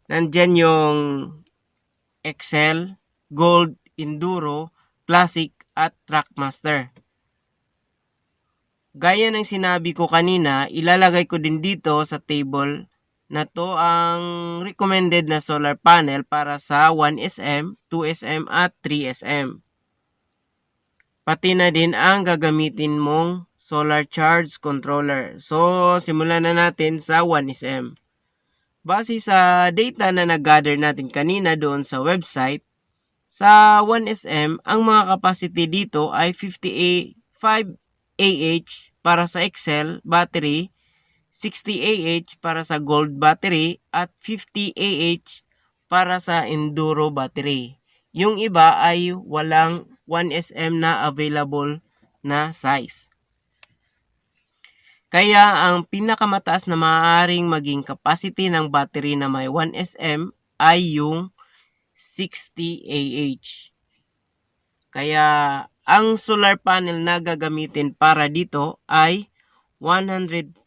nandyan yung Excel, Gold, Enduro, Classic, at Trackmaster. Gaya ng sinabi ko kanina, ilalagay ko din dito sa table na to ang recommended na solar panel para sa 1SM, 2SM, at 3SM. Pati na din ang gagamitin mong solar charge controller. So, simulan na natin sa 1SM. Base sa data na nag-gather natin kanina doon sa website, sa 1SM, ang mga capacity dito ay 55 Ah para sa Excel battery, 60 Ah para sa Gold battery, at 50 Ah para sa Enduro battery. Yung iba ay walang 1SM na available na size. Kaya ang pinakamataas na maaaring maging capacity ng battery na may 1SM ay yung 60 Ah. Kaya ang solar panel na gagamitin para dito ay 120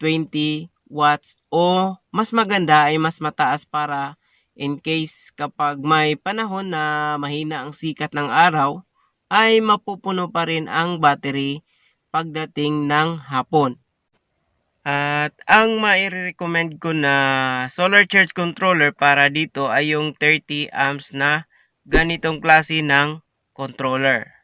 watts o mas maganda ay mas mataas para in case kapag may panahon na mahina ang sikat ng araw ay mapupuno pa rin ang battery pagdating ng hapon. At ang mai-recommend ko na solar charge controller para dito ay yung 30 amps na ganitong klase ng controller.